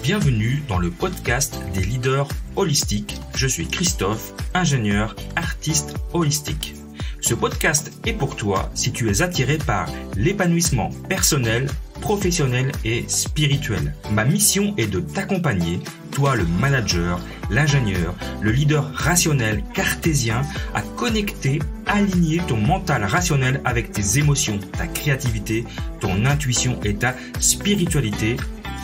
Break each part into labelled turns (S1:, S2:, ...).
S1: Bienvenue dans le podcast des leaders holistiques. Je suis Christophe, ingénieur, artiste holistique. Ce podcast est pour toi si tu es attiré par l'épanouissement personnel, professionnel et spirituel. Ma mission est de t'accompagner, toi le manager, l'ingénieur, le leader rationnel cartésien, à connecter, aligner ton mental rationnel avec tes émotions, ta créativité, ton intuition et ta spiritualité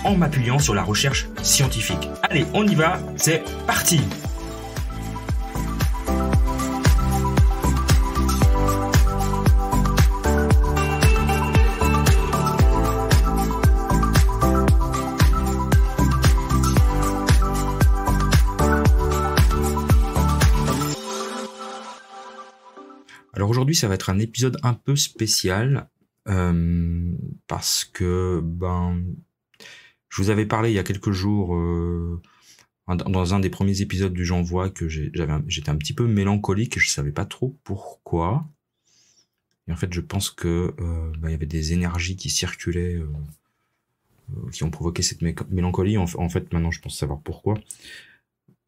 S1: en m'appuyant sur la recherche scientifique. Allez, on y va, c'est parti! Alors aujourd'hui, ça va être un épisode un peu spécial parce que je vous avais parlé il y a quelques jours dans un des premiers épisodes du J'envoie que j'étais un petit peu mélancolique et je savais pas trop pourquoi. Et en fait, je pense que il y avait des énergies qui circulaient qui ont provoqué cette mélancolie. En fait, maintenant, je pense savoir pourquoi.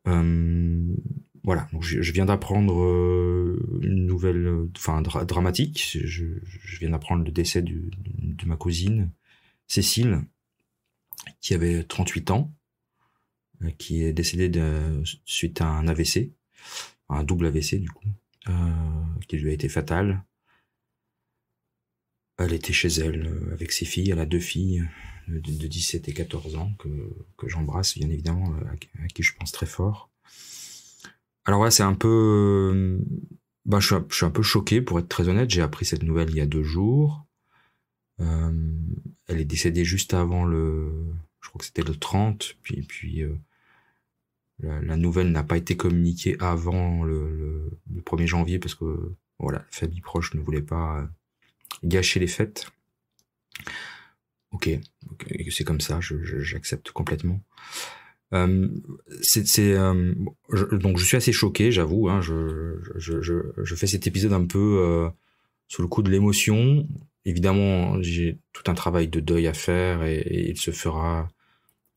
S1: Voilà, donc je viens d'apprendre une nouvelle, dramatique. Je viens d'apprendre le décès de ma cousine Cécile, qui avait 38 ans, qui est décédée suite à un AVC, un double AVC du coup, qui lui a été fatal. Elle était chez elle avec ses filles, elle a 2 filles de 17 et 14 ans que j'embrasse bien évidemment, à qui je pense très fort. Alors ouais, c'est un peu... je suis un peu choqué pour être très honnête, j'ai appris cette nouvelle il y a 2 jours. Elle est décédée juste avant je crois que c'était le 30, puis la nouvelle n'a pas été communiquée avant le 1er janvier parce que voilà, la famille proche ne voulait pas gâcher les fêtes. Ok, c'est comme ça, j'accepte complètement. Donc je suis assez choqué, j'avoue, hein, je fais cet épisode un peu sous le coup de l'émotion. Évidemment, j'ai tout un travail de deuil à faire et il se fera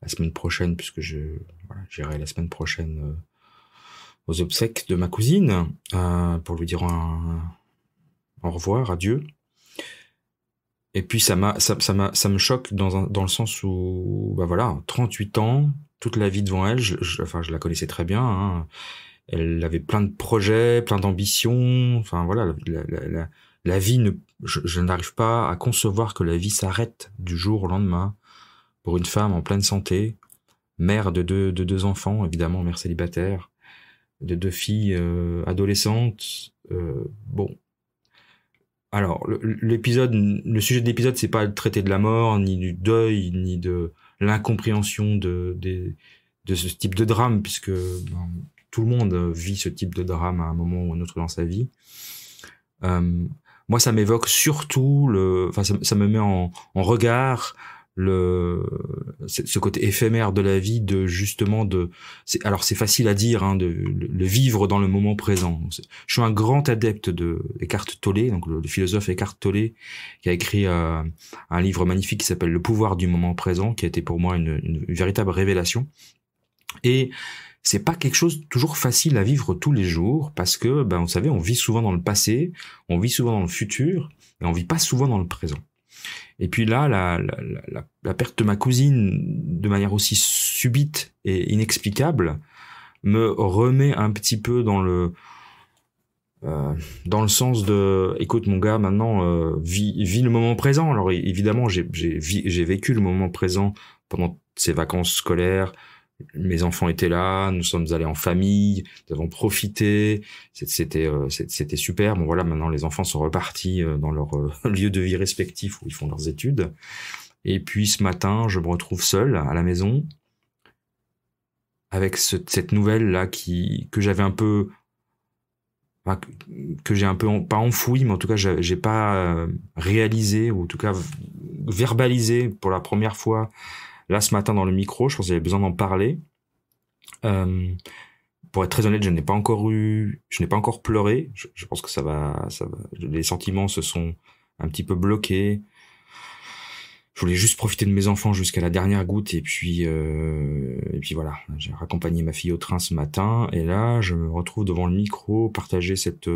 S1: la semaine prochaine puisque j'irai la semaine prochaine aux obsèques de ma cousine pour lui dire au revoir, adieu. Et puis ça me choque dans le sens où 38 ans, toute la vie devant elle, je la connaissais très bien, hein. Elle avait plein de projets, plein d'ambitions, la vie je n'arrive pas à concevoir que la vie s'arrête du jour au lendemain pour une femme en pleine santé, mère de deux enfants, évidemment, mère célibataire, de 2 filles adolescentes. Alors, le sujet de l'épisode, c'est pas de traiter de la mort, ni du deuil, ni de l'incompréhension de ce type de drame, puisque tout le monde vit ce type de drame à un moment ou un autre dans sa vie. Moi, ça m'évoque surtout ça me met en regard ce côté éphémère de la vie, c'est facile à dire, hein, de le vivre dans le moment présent. Je suis un grand adepte de Eckhart Tolle, donc le philosophe Eckhart Tolle, qui a écrit un livre magnifique qui s'appelle Le pouvoir du moment présent, qui a été pour moi une véritable révélation. Et c'est pas quelque chose de toujours facile à vivre tous les jours parce que, vous savez, on vit souvent dans le passé, on vit souvent dans le futur, et on vit pas souvent dans le présent. Et puis là, la perte de ma cousine, de manière aussi subite et inexplicable, me remet un petit peu dans le sens de, écoute mon gars, maintenant vis le moment présent. Alors évidemment, j'ai vécu le moment présent pendant ces vacances scolaires. Mes enfants étaient là, nous sommes allés en famille, nous avons profité, c'était super. Bon voilà, maintenant les enfants sont repartis dans leur lieu de vie respectif où ils font leurs études. Et puis ce matin, je me retrouve seul à la maison avec cette nouvelle là que j'avais un peu, que j'ai un peu pas enfoui, mais en tout cas j'ai pas réalisé, ou en tout cas verbalisé pour la première fois. Là, ce matin, dans le micro, je pense qu'il y avait besoin d'en parler. Pour être très honnête, je n'ai pas encore pleuré. Je pense que ça va. Les sentiments se sont un petit peu bloqués. je voulais juste profiter de mes enfants jusqu'à la dernière goutte et puis voilà. J'ai raccompagné ma fille au train ce matin et là je me retrouve devant le micro, partager cette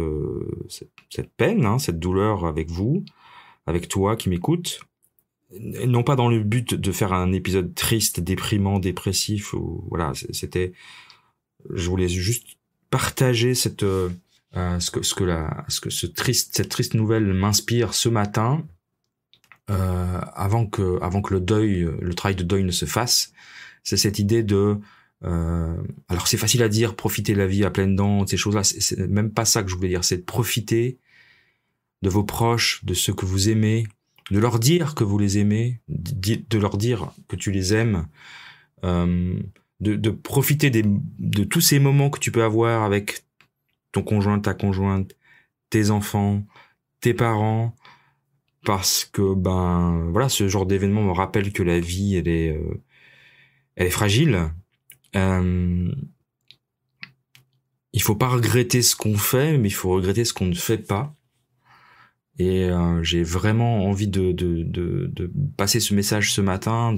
S1: peine, hein, cette douleur avec vous, avec toi qui m'écoute. Non pas dans le but de faire un épisode triste, déprimant, dépressif ou voilà, je voulais juste partager cette cette triste nouvelle m'inspire ce matin. Avant que le travail de deuil ne se fasse, c'est cette idée de alors c'est facile à dire, profiter de la vie à pleines dents, ces choses-là, c'est même pas ça que je voulais dire, c'est de profiter de vos proches, de ceux que vous aimez, de leur dire que vous les aimez, de leur dire que tu les aimes, de profiter de tous ces moments que tu peux avoir avec ton conjoint, ta conjointe, tes enfants, tes parents, parce que voilà, ce genre d'événement me rappelle que la vie elle est fragile. Il faut pas regretter ce qu'on fait, mais il faut regretter ce qu'on ne fait pas. Et j'ai vraiment envie de passer ce message ce matin.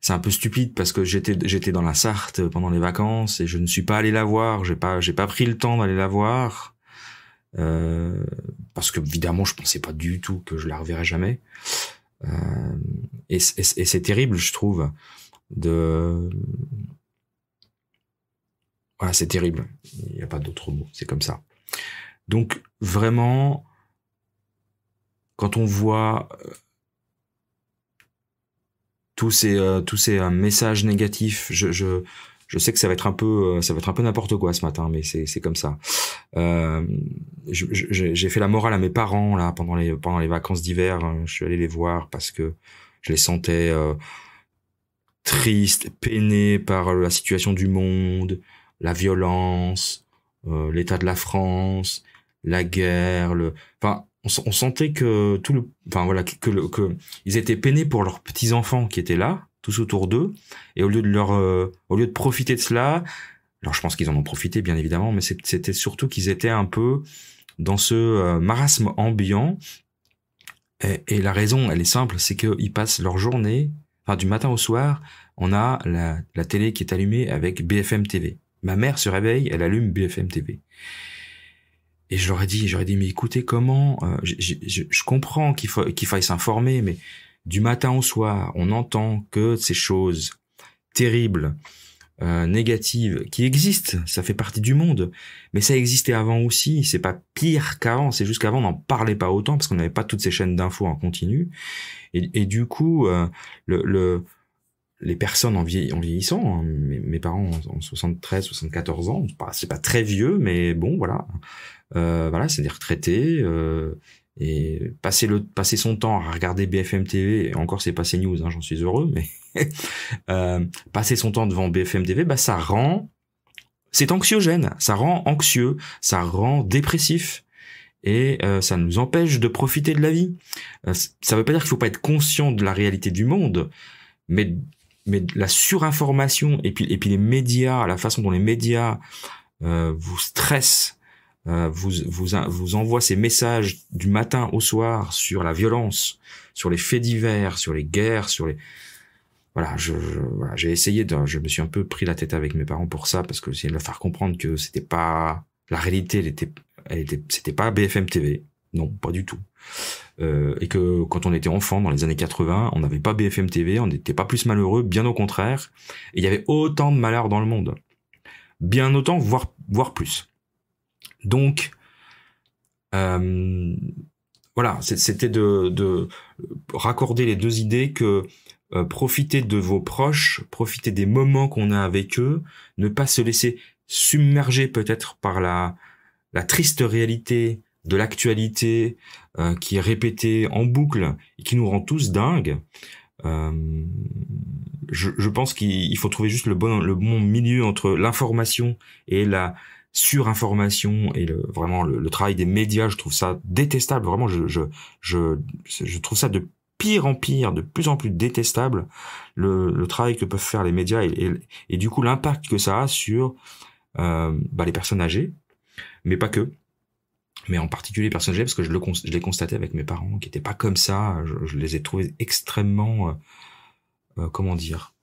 S1: C'est un peu stupide parce que j'étais dans la Sarthe pendant les vacances et je ne suis pas allé la voir. J'ai pas pris le temps d'aller la voir. Parce que évidemment je pensais pas du tout que je la reverrais jamais, et c'est terrible, je trouve, voilà, c'est terrible, il n'y a pas d'autre mot, c'est comme ça. Donc vraiment, quand on voit tous ces messages négatifs, je sais que ça va être un peu n'importe quoi ce matin, mais c'est comme ça. J'ai fait la morale à mes parents là pendant les vacances d'hiver. Je suis allé les voir parce que je les sentais tristes, peinés par la situation du monde, la violence, l'état de la France, la guerre, enfin on sentait que que ils étaient peinés pour leurs petits enfants qui étaient là, tous autour d'eux, et au lieu de profiter de cela, alors je pense qu'ils en ont profité bien évidemment, mais c'était surtout qu'ils étaient un peu dans ce marasme ambiant, et la raison elle est simple, c'est qu'ils passent leur journée, enfin du matin au soir, on a la télé qui est allumée avec BFM TV. Ma mère se réveille, elle allume BFM TV. Et j'aurais dit, mais écoutez, comment, je comprends qu'il faille s'informer, mais du matin au soir, on entend que ces choses terribles, négatives, qui existent, ça fait partie du monde, mais ça existait avant aussi, c'est pas pire qu'avant, c'est juste qu'avant on n'en parlait pas autant, parce qu'on n'avait pas toutes ces chaînes d'infos en continu, et du coup, les personnes en vieillissant, hein, mes parents ont 73, 74 ans, c'est pas très vieux, mais bon, voilà. Voilà, c'est des retraités, et passer son temps à regarder BFM TV, et encore c'est pas CNews, hein, j'en suis heureux, mais passer son temps devant BFM TV, c'est anxiogène, ça rend anxieux, ça rend dépressif, et ça nous empêche de profiter de la vie. Ça veut pas dire qu'il faut pas être conscient de la réalité du monde, mais la surinformation et puis les médias, la façon dont les médias vous stressent, vous envoie ces messages du matin au soir sur la violence, sur les faits divers, sur les guerres, voilà, j'ai essayé je me suis un peu pris la tête avec mes parents pour ça, parce que c'est de leur faire comprendre que c'était pas la réalité, c'était pas BFM TV, non, pas du tout. Et que quand on était enfant dans les années 80, on n'avait pas BFM TV, on n'était pas plus malheureux, bien au contraire, et il y avait autant de malheur dans le monde, bien autant, voire plus. Donc, voilà, c'était de raccorder les deux idées que profiter de vos proches, profiter des moments qu'on a avec eux, ne pas se laisser submerger peut-être par la triste réalité de l'actualité qui est répétée en boucle et qui nous rend tous dingues. Je pense qu'il faut trouver juste le bon milieu entre l'information et la surinformation, et vraiment le travail des médias. Je trouve ça détestable, vraiment. Je trouve ça de pire en pire, de plus en plus détestable, le travail que peuvent faire les médias, et du coup l'impact que ça a sur les personnes âgées, mais pas que. mais en particulier les personnes âgées, parce que je l'ai constaté avec mes parents, qui étaient pas comme ça. Je les ai trouvés extrêmement, comment dire,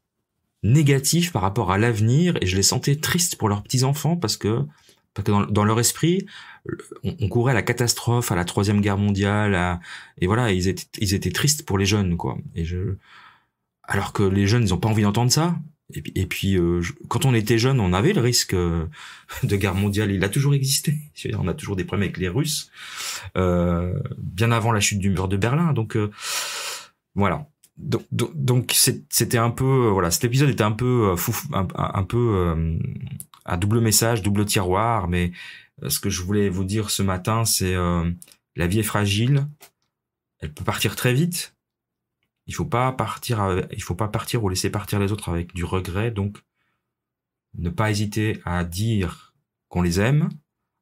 S1: négatifs par rapport à l'avenir, et je les sentais tristes pour leurs petits-enfants, parce que dans leur esprit, on courait à la catastrophe, à la Troisième Guerre mondiale, et voilà, ils étaient tristes pour les jeunes, quoi. Alors que les jeunes, ils ont pas envie d'entendre ça. Et puis, quand on était jeune, on avait le risque de guerre mondiale. Il a toujours existé. On a toujours des problèmes avec les Russes, bien avant la chute du mur de Berlin. Donc voilà. Donc c'était un peu, voilà, cet épisode était un peu un peu à double message, double tiroir. Mais ce que je voulais vous dire ce matin, c'est la vie est fragile. Elle peut partir très vite. Il faut pas partir ou laisser partir les autres avec du regret. Donc, ne pas hésiter à dire qu'on les aime,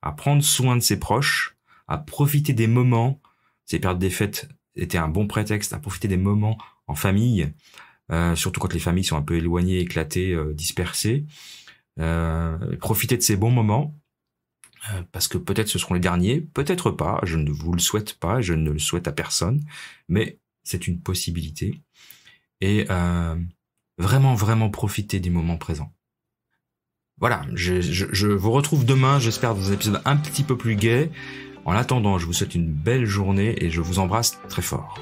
S1: à prendre soin de ses proches, à profiter des moments. Ces périodes des fêtes étaient un bon prétexte à profiter des moments en famille, surtout quand les familles sont un peu éloignées, éclatées, dispersées. Profitez de ces bons moments, parce que peut-être ce seront les derniers, peut-être pas. Je ne vous le souhaite pas, je ne le souhaite à personne, mais c'est une possibilité. Et vraiment, vraiment profiter du moment présent. Voilà, je vous retrouve demain, j'espère, dans un épisode un petit peu plus gai. En attendant, je vous souhaite une belle journée et je vous embrasse très fort.